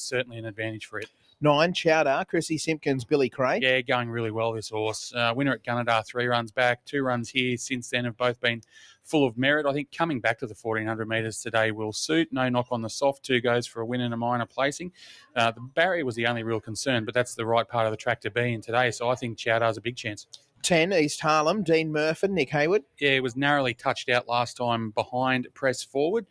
certainly an advantage for it. 9, Chowder, Chrissy Simpkins, Billy Craig. Yeah, going really well, this horse. Winner at Gunnedah, 3 runs back. 2 runs here since then have both been full of merit. I think coming back to the 1,400 metres today will suit. No knock on the soft. 2 goes for a win and a minor placing. The barrier was the only real concern, but that's the right part of the track to be in today. So I think Chowder's a big chance. 10, East Harlem, Dean Murphin, Nick Hayward. Yeah, it was narrowly touched out last time behind press forward.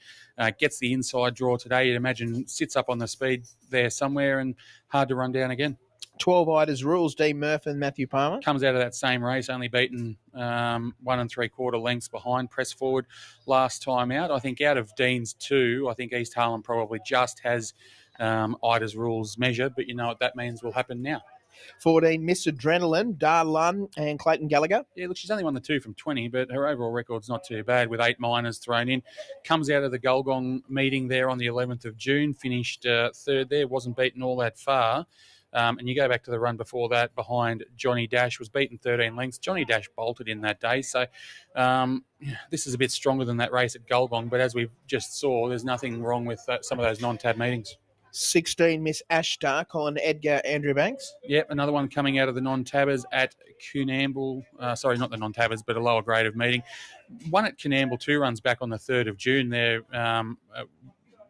Gets the inside draw today. You'd imagine sits up on the speed there somewhere and hard to run down again. 12, Ida's Rules, Dean Murphin, Matthew Palmer. Comes out of that same race, only beaten 1 3/4 lengths behind press forward last time out. I think out of Dean's 2, I think East Harlem probably just has Ida's Rules measured, but you know what that means will happen now. 14, Miss Adrenaline, Darlun and Clayton Gallagher. Yeah, look, she's only won the 2 from 20, but her overall record's not too bad with 8 minors thrown in. Comes out of the Gulgong meeting there on the 11th of June, finished 3rd there, wasn't beaten all that far. And you go back to the run before that behind Johnny Dash, was beaten 13 lengths. Johnny Dash bolted in that day. So this is a bit stronger than that race at Gulgong, but as we just saw, there's nothing wrong with some of those non-tab meetings. 16, Miss Ashtar, Colin Edgar, Andrew Banks. Yep, another one coming out of the non-tabbers at Coonamble. Sorry, not the non-tabbers, but a lower grade of meeting. One at Coonamble, 2 runs back on the 3rd of June there.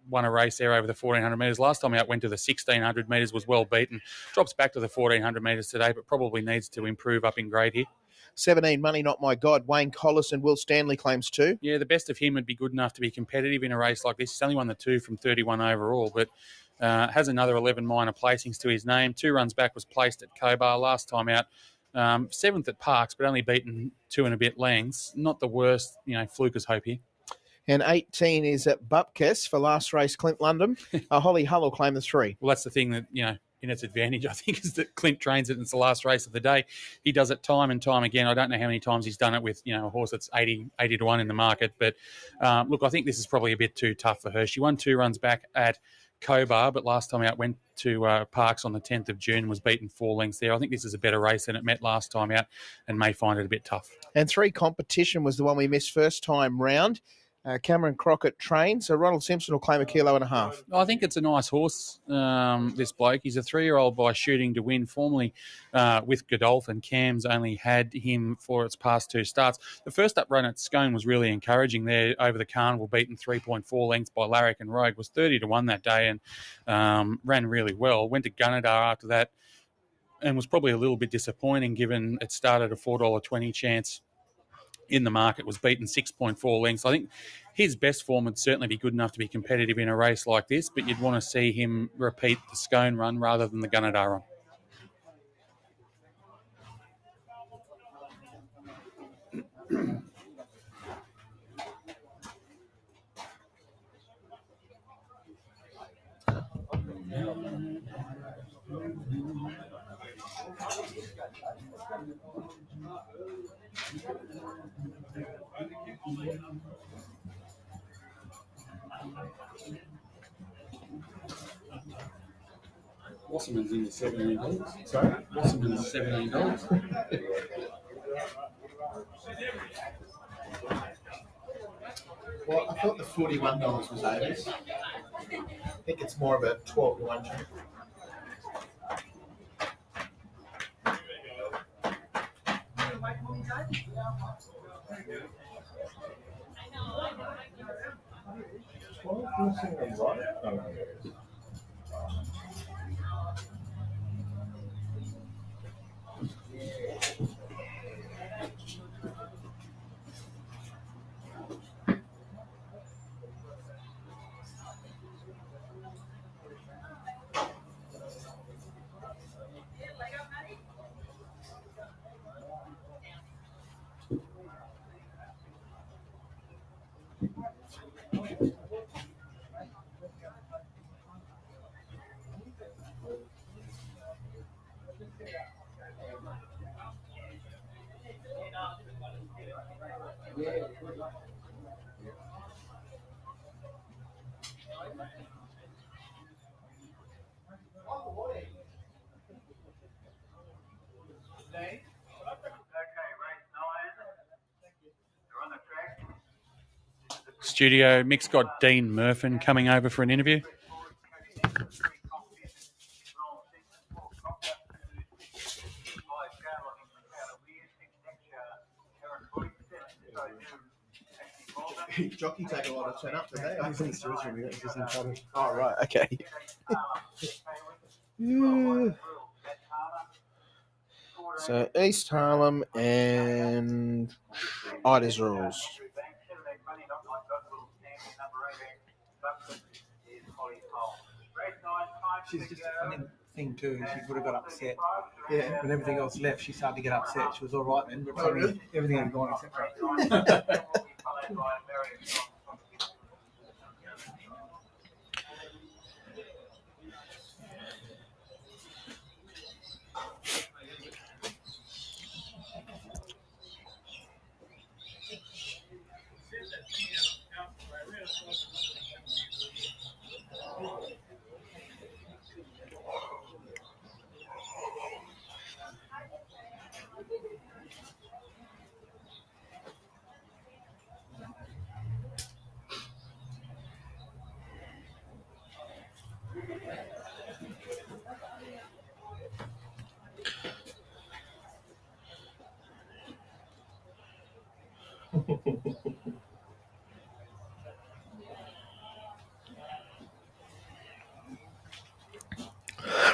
Won a race there over the 1,400 metres. Last time out went to the 1,600 metres, was well beaten. Drops back to the 1,400 metres today, but probably needs to improve up in grade here. 17, Money Not My God, Wayne Collis and Will Stanley claims 2. Yeah, the best of him would be good enough to be competitive in a race like this. He's only won the 2 from 31 overall, but has another 11 minor placings to his name. 2 runs back, was placed at Cowbell last time out. 7th at Parks, but only beaten 2 and a bit lengths. Not the worst, fluker's hope here. And 18 is at Bupkis for last race, Clint London. Holly Hull will claim the 3. Well, that's the thing that, in its advantage, I think, is that Clint trains it and it's the last race of the day. He does it time and time again. I don't know how many times he's done it with, a horse that's 80 to 1 in the market. But, look, I think this is probably a bit too tough for her. She won 2 runs back at Cobar, but last time out went to Parks on the 10th of June, was beaten 4 lengths there. I think this is a better race than it met last time out and may find it a bit tough. And 3, Competition was the one we missed first time round. Cameron Crockett trained, so Ronald Simpson will claim 1.5 kilos. I think it's a nice horse, this bloke. He's a 3-year-old by Shooting to Win, formerly with Godolphin. Cam's only had him for its past 2 starts. The first up run at Scone was really encouraging there over the carnival, beaten 3.4 lengths by Larrick and Rogue. Was 30 to 1 that day and ran really well. Went to Gunnedah after that and was probably a little bit disappointing given it started a $4.20 chance in the market, was beaten 6.4 lengths. I think his best form would certainly be good enough to be competitive in a race like this, but you'd want to see him repeat the Scone run rather than the Gunnedah run. Wasserman's in the $17. Sorry? Wasserman's $17. Well, I thought the $41 was Davis. I think it's more of a 12 to 1. Studio, Mick's got Dean Murphin coming over for an interview. Jockey take a lot of turn up today. He's in storage room. He's just in trouble. Oh, right. Okay. Yeah. So East Harlem and Ida's Rules. She's just a funny thing too. She would have got upset. Yeah. When everything else left, she started to get upset. She was all right then, but Oh, really? everything had gone except for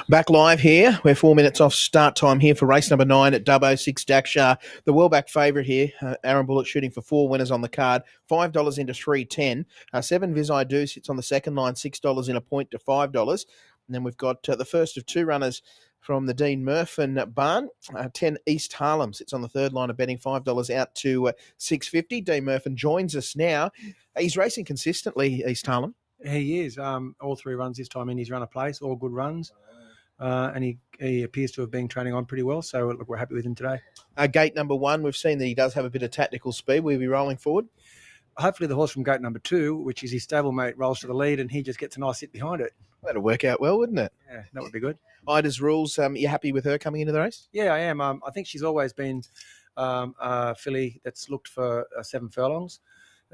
Back live here. We're 4 minutes off start time here for race number 9 at Dubbo, 6 Daksha. The well-back favourite here, Aaron Bullock shooting for 4 winners on the card, $5 into 3.10. 7 Vis I Do sits on the second line, $6 in a point to $5. And then we've got the first of 2 runners from the Dean Murphin barn. 10 East Harlem sits on the third line of betting, $5 out to $6.50. Dean Murphin joins us now. He's racing consistently, East Harlem. He is. All 3 runs this time in his run of place, all good runs. And he appears to have been training on pretty well, so look, we're happy with him today. Gate number 1, we've seen that he does have a bit of tactical speed. We'll be rolling forward. Hopefully the horse from gate number 2, which is his stablemate, rolls to the lead and he just gets a nice sit behind it. That'll work out well, wouldn't it? Yeah, that would be good. Ida's Rules, you happy with her coming into the race? Yeah, I am. I think she's always been a filly that's looked for 7 furlongs.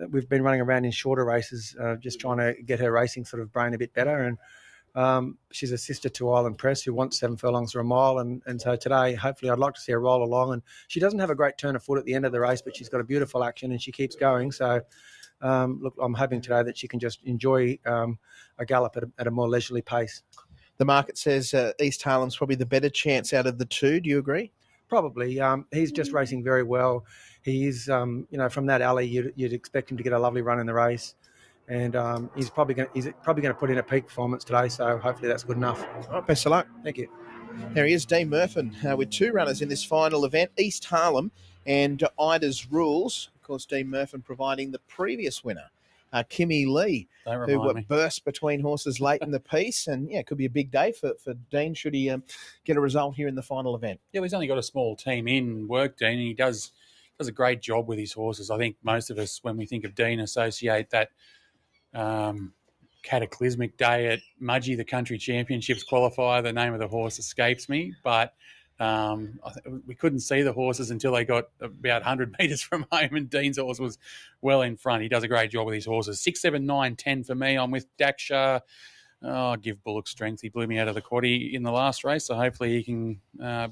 We've been running around in shorter races, just trying to get her racing sort of brain a bit better. And she's a sister to Island Press, who wants 7 furlongs or a mile. And so today, hopefully, I'd like to see her roll along. And she doesn't have a great turn of foot at the end of the race, but she's got a beautiful action and she keeps going. So, look, I'm hoping today that she can just enjoy a gallop at a more leisurely pace. The market says East Harlem's probably the better chance out of the 2. Do you agree? Probably. He's just racing very well. He is, from that alley, you'd expect him to get a lovely run in the race. And he's probably going to put in a peak performance today, so hopefully that's good enough. All right, best of luck. Thank you. There he is, Dean Murphin, with 2 runners in this final event, East Harlem and Ida's Rules. Of course, Dean Murphin providing the previous winner, Kimmy Lee, who burst between horses late in the piece. And, yeah, it could be a big day for Dean should he get a result here in the final event. Yeah, well, he's only got a small team in work, Dean, and he does a great job with his horses. I think most of us, when we think of Dean, associate that cataclysmic day at Mudgee, the country championships qualifier. The name of the horse escapes me, but we couldn't see the horses until they got about 100 metres from home, and Dean's horse was well in front. He does a great job with his horses. 6, 7, 9, 10 for me. I'm with Daksha. I'll give Bullock strength. He blew me out of the quaddie in the last race, so hopefully he can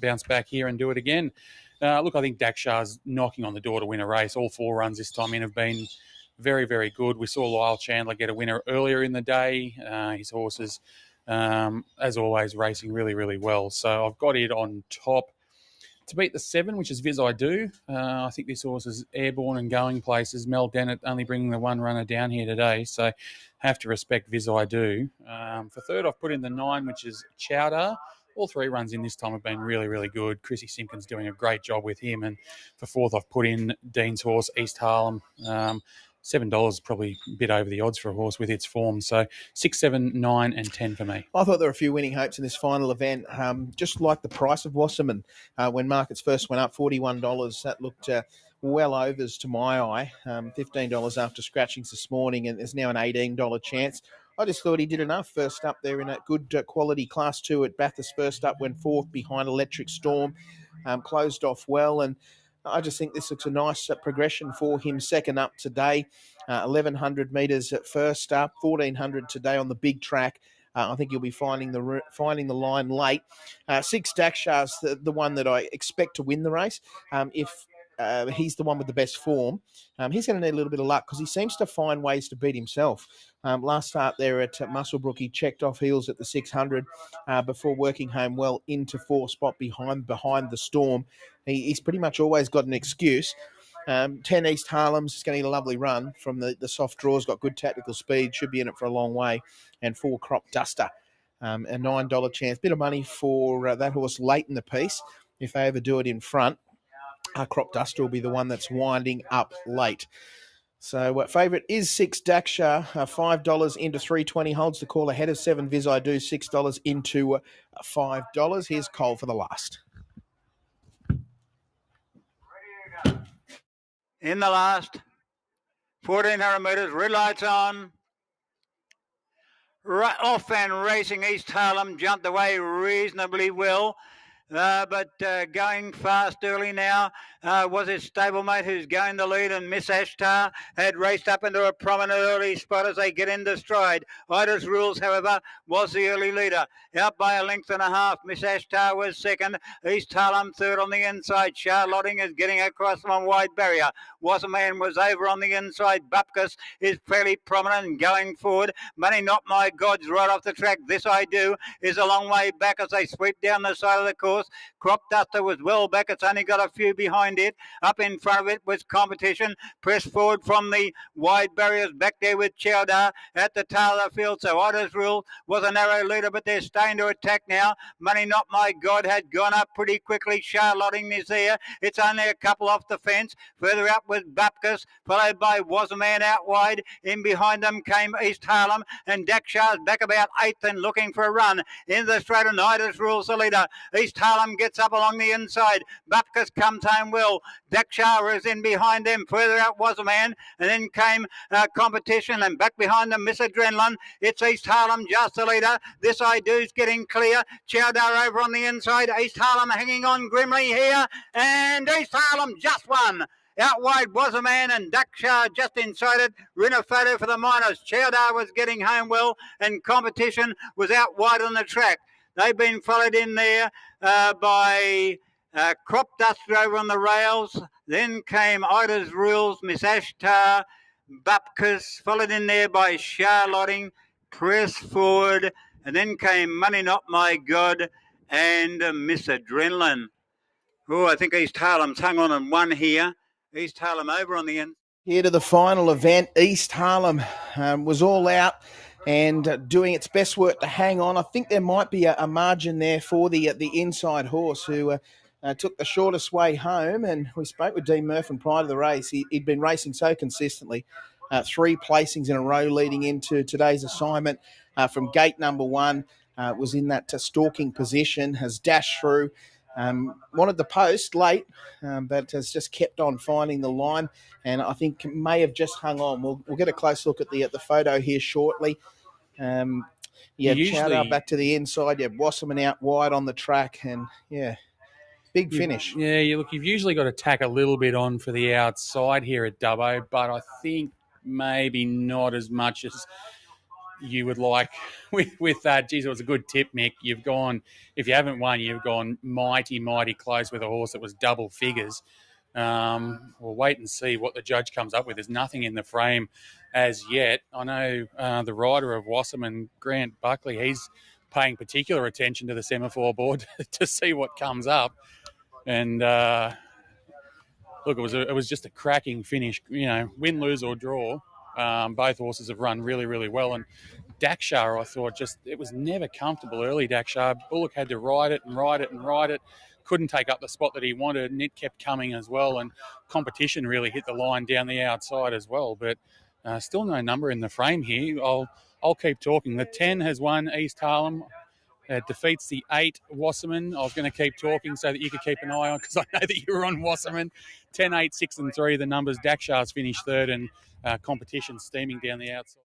bounce back here and do it again. Look, I think Daksha's knocking on the door to win a race. All 4 runs this time in have been very, very good. We saw Lyle Chandler get a winner earlier in the day. His horses, as always, racing really, really well. So I've got it on top to beat the 7, which is Vis I Do. I think this horse is airborne and going places. Mel Dennett only bringing the 1 runner down here today, so have to respect Vis I Do. For third, I've put in the 9, which is Chowder. All 3 runs in this time have been really, really good. Chrissy Simpkins doing a great job with him. And for fourth, I've put in Dean's horse, East Harlem. $7 is probably a bit over the odds for a horse with its form. So 6, 7, 9 and 10 for me. I thought there were a few winning hopes in this final event. Just like the price of Wasserman when markets first went up, $41. That looked well overs to my eye. $15 after scratchings this morning, and there's now an $18 chance. I just thought he did enough first up there in a good quality Class 2 at Bathurst. First up, went fourth behind Electric Storm, closed off well, and I just think this looks a nice progression for him. Second up today, 1,100 metres at first up, 1,400 today on the big track. I think you'll be finding the line late. 6 Daksha's the one that I expect to win the race. If he's the one with the best form. He's going to need a little bit of luck because he seems to find ways to beat himself. Last start there at Muswellbrook, he checked off heels at the 600 before working home well into 4 spot behind the Storm. He's pretty much always got an excuse. 10 East Harlem's is going to get a lovely run from the soft draws, got good tactical speed, should be in it for a long way. And 4 Crop Duster, a $9 chance. Bit of money for that horse late in the piece. If they ever do it in front, Crop Duster will be the one that's winding up late. So favourite is 6 Daksha, $5 into 320, holds the call ahead of 7 Viz I Do, $6 into $5. Here's Cole for the last. In the last 1,400 metres, red lights on. Right off and racing, East Harlem jumped away reasonably well. But going fast early now was his stablemate who's going the lead, and Miss Ashtar had raced up into a prominent early spot as they get into stride. Ida's Rules, however, was the early leader. Out by a length and a half. Miss Ashtar was second. East Harlem third on the inside. Charlotting is getting across from a wide barrier. Wasserman was over on the inside. Bupkus is fairly prominent and going forward. Money Not My God's right off the track. This I Do is a long way back as they sweep down the side of the course. Crop Duster was well back. It's only got a few behind it. Up in front of it was Competition. Press forward from the wide barriers. Back there with Chowdar at the tail of the field. So Ida's Rule was a narrow leader, but they're staying to attack now. Money Not My God had gone up pretty quickly. Charlotting is there. It's only a couple off the fence. Further up was Bupkus, followed by Wasserman out wide. In behind them came East Harlem, and Daksha's back about 8th and looking for a run. In the straight, and Ida's Rule's the leader. East Harlem gets up along the inside. Bupkus comes home well. Daksha is in behind them. Further out Wasserman, and then came Competition, and back behind them Miss Adrenaline. It's East Harlem just the leader. This I Do's getting clear. Chowdar over on the inside. East Harlem hanging on grimly here, and East Harlem just won. Out wide Wasserman and Daksha just inside it. Rinner photo for the minors. Chowdar was getting home well, and Competition was out wide on the track. They've been followed in there by Crop Duster over on the rails. Then came Ida's Rules, Miss Ashtar, Bupkus, followed in there by Charlotting, Press Forward, and then came Money Not My God and Miss Adrenaline. Oh, I think East Harlem's hung on and won here. East Harlem over on the end. Here to the final event, East Harlem was all out and doing its best work to hang on. I think there might be a margin there for the inside horse who took the shortest way home. And we spoke with Dean Murphy prior to the race. He'd been racing so consistently, 3 placings in a row leading into today's assignment. From gate number 1, was in that stalking position, has dashed through. Wanted the post late, but has just kept on finding the line, and I think may have just hung on. We'll get a close look at the photo here shortly. Chowdar back to the inside. Wasserman out wide on the track, and big finish. You've usually got to tack a little bit on for the outside here at Dubbo, but I think maybe not as much as you would like with that. Geez, it was a good tip, Mick. You've gone, if you haven't won, you've gone mighty, mighty close with a horse that was double figures. We'll wait and see what the judge comes up with. There's nothing in the frame as yet. I know the rider of Wasserman, Grant Buckley, he's paying particular attention to the semaphore board to see what comes up. And look, it was just a cracking finish. Win, lose or draw. Both horses have run really, really well. And Daksha, I thought, it was never comfortable early, Daksha. Bullock had to ride it and ride it and ride it. Couldn't take up the spot that he wanted, and it kept coming as well. And Competition really hit the line down the outside as well. But still no number in the frame here. I'll keep talking. The 10 has won East Harlem. Defeats the 8 Wasserman. I was going to keep talking so that you could keep an eye on, because I know that you were on Wasserman. 10, 8, 6 and 3, the numbers. Daksha's finished third, and Competition steaming down the outside.